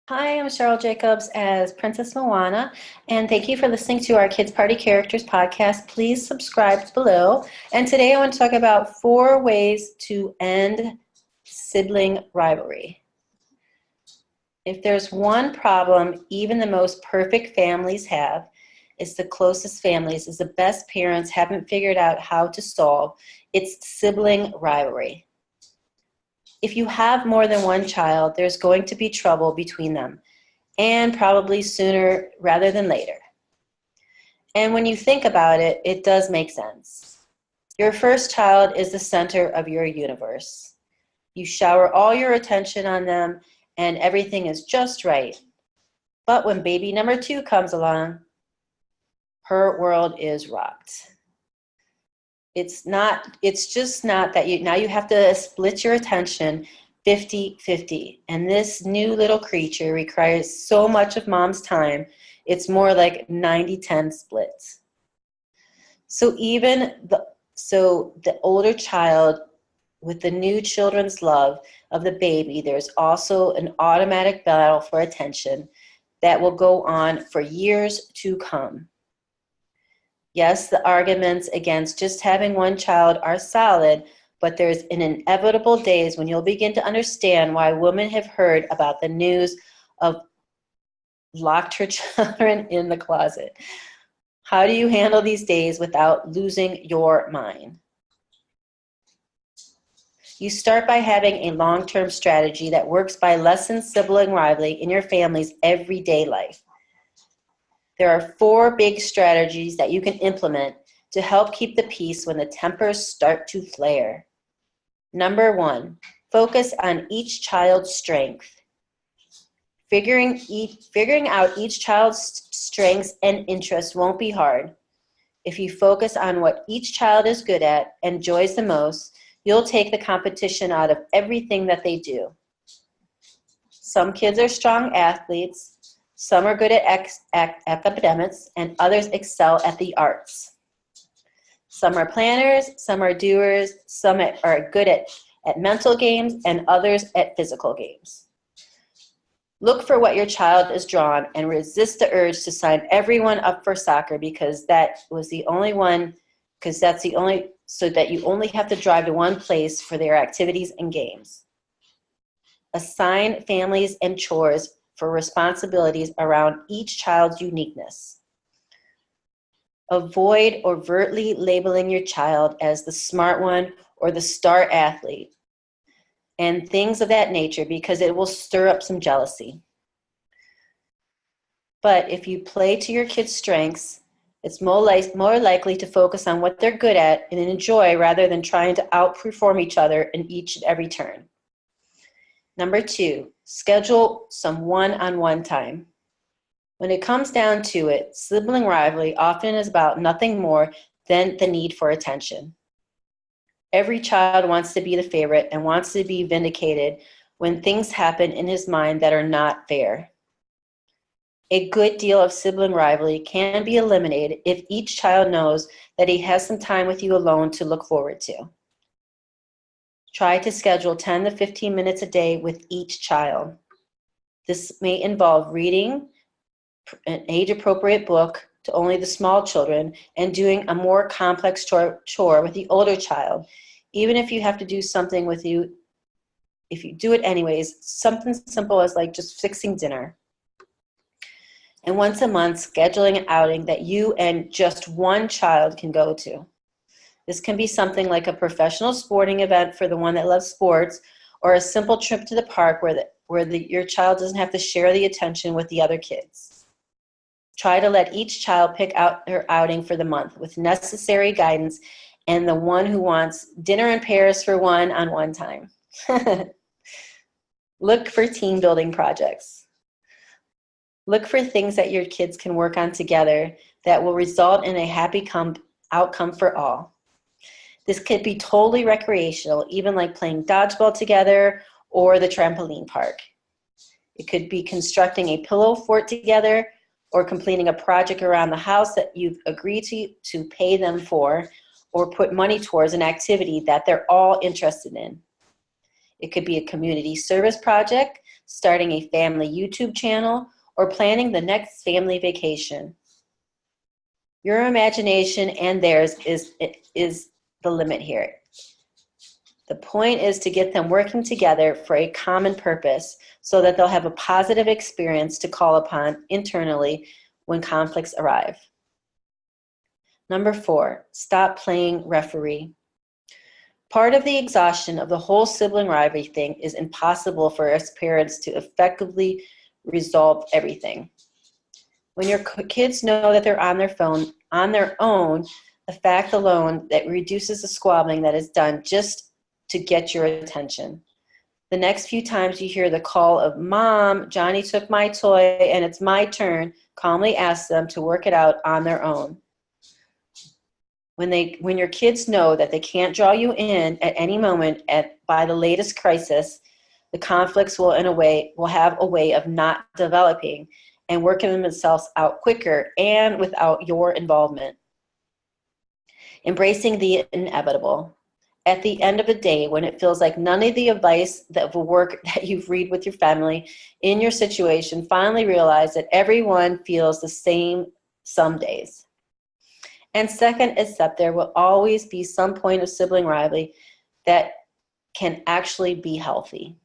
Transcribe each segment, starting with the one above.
Hi, I'm Cheryl Jacobs as Princess Moana, and thank you for listening to our Kids Party Characters podcast. Please subscribe below. And today I want to talk about 4 ways to end sibling rivalry. If there's one problem even the most perfect families have, it's the closest families, is the best parents haven't figured out how to solve. It's sibling rivalry. If you have more than one child, there's going to be trouble between them, and probably sooner rather than later. And when you think about it, it does make sense. Your first child is the center of your universe. You shower all your attention on them, and everything is just right. But when baby number 2 comes along, her world is rocked. It's just not that now you have to split your attention 50-50. And this new little creature requires so much of mom's time. It's more like 90-10 splits. So the older child with the new children's love of the baby, there's also an automatic battle for attention that will go on for years to come. Yes, the arguments against just having one child are solid, but there's an inevitable days when you'll begin to understand why women have heard about the news of locked her children in the closet. How do you handle these days without losing your mind? You start by having a long-term strategy that works by lessening sibling rivalry in your family's everyday life. There are 4 big strategies that you can implement to help keep the peace when the tempers start to flare. Number 1, focus on each child's strength. Figuring out each child's strengths and interests won't be hard. If you focus on what each child is good at and enjoys the most, you'll take the competition out of everything that they do. Some kids are strong athletes. Some are good at academics, and others excel at the arts. Some are planners, some are doers, some are good at mental games, and others at physical games. Look for what your child is drawn and resist the urge to sign everyone up for soccer so that you only have to drive to one place for their activities and games. Assign families and chores for responsibilities around each child's uniqueness. Avoid overtly labeling your child as the smart one or the star athlete and things of that nature, because it will stir up some jealousy. But if you play to your kids' strengths, it's more likely to focus on what they're good at and enjoy rather than trying to outperform each other in each and every turn. Number 2, schedule some one-on-one time. When it comes down to it, sibling rivalry often is about nothing more than the need for attention. Every child wants to be the favorite and wants to be vindicated when things happen in his mind that are not fair. A good deal of sibling rivalry can be eliminated if each child knows that he has some time with you alone to look forward to. Try to schedule 10 to 15 minutes a day with each child. This may involve reading an age-appropriate book to only the small children and doing a more complex chore with the older child. Even if you have to do something with you, if you do it anyways, something simple as like just fixing dinner. And once a month, scheduling an outing that you and just one child can go to. This can be something like a professional sporting event for the one that loves sports, or a simple trip to the park where your child doesn't have to share the attention with the other kids. Try to let each child pick out their outing for the month with necessary guidance and the one who wants dinner in Paris for one-on-one time. Look for team building projects. Look for things that your kids can work on together that will result in a happy outcome for all. This could be totally recreational, even like playing dodgeball together or the trampoline park. It could be constructing a pillow fort together or completing a project around the house that you've agreed to pay them for or put money towards an activity that they're all interested in. It could be a community service project, starting a family YouTube channel, or planning the next family vacation. Your imagination and theirs is the limit here. The point is to get them working together for a common purpose so that they'll have a positive experience to call upon internally when conflicts arrive. Number 4, stop playing referee. Part of the exhaustion of the whole sibling rivalry thing is impossible for us parents to effectively resolve everything. When your kids know that they're on their phone on their own, the fact alone that reduces the squabbling that is done just to get your attention. The next few times you hear the call of, "Mom, Johnny took my toy and it's my turn," calmly ask them to work it out on their own. When your kids know that they can't draw you in at any moment by the latest crisis, the conflicts will have a way of not developing and working themselves out quicker and without your involvement. Embracing the inevitable. At the end of the day, when it feels like none of the advice that will work that you've read with your family in your situation, finally realize that everyone feels the same some days. And second, accept there will always be some point of sibling rivalry that can actually be healthy.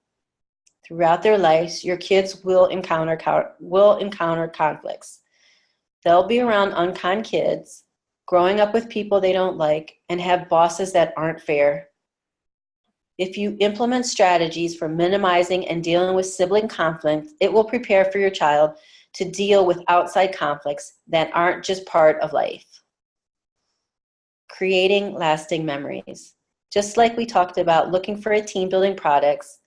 Throughout their lives, your kids will encounter conflicts. They'll be around unkind kids, growing up with people they don't like, and have bosses that aren't fair. If you implement strategies for minimizing and dealing with sibling conflict, it will prepare for your child to deal with outside conflicts that aren't just part of life. Creating lasting memories. Just like we talked about looking for team building projects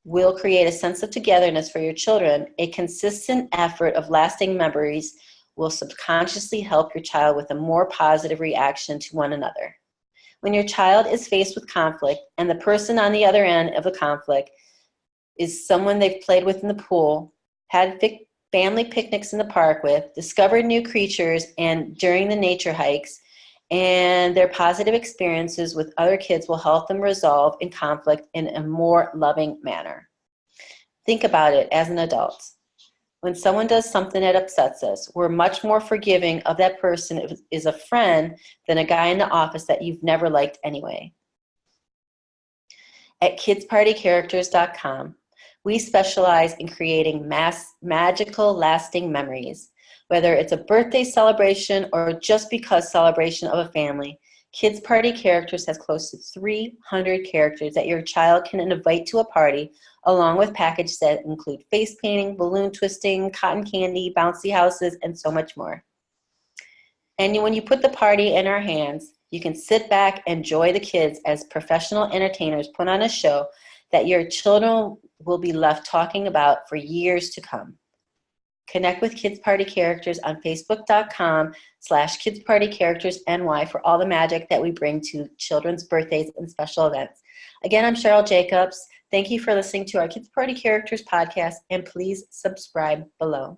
will create a sense of togetherness for your children. A consistent effort of lasting memories will subconsciously help your child with a more positive reaction to one another. When your child is faced with conflict and the person on the other end of the conflict is someone they've played with in the pool, had family picnics in the park with, discovered new creatures and during the nature hikes, and their positive experiences with other kids will help them resolve in conflict in a more loving manner. Think about it as an adult. When someone does something that upsets us, we're much more forgiving of that person if is a friend than a guy in the office that you've never liked anyway. At kidspartycharacters.com, we specialize in creating magical, lasting memories. Whether it's a birthday celebration or just because celebration of a family, Kids Party Characters has close to 300 characters that your child can invite to a party, along with packages that include face painting, balloon twisting, cotton candy, bouncy houses, and so much more. And when you put the party in our hands, you can sit back and enjoy the kids as professional entertainers put on a show that your children will be left talking about for years to come. Connect with Kids Party Characters on Facebook.com/KidsPartyCharactersNY for all the magic that we bring to children's birthdays and special events. Again, I'm Cheryl Jacobs. Thank you for listening to our Kids Party Characters podcast, and please subscribe below.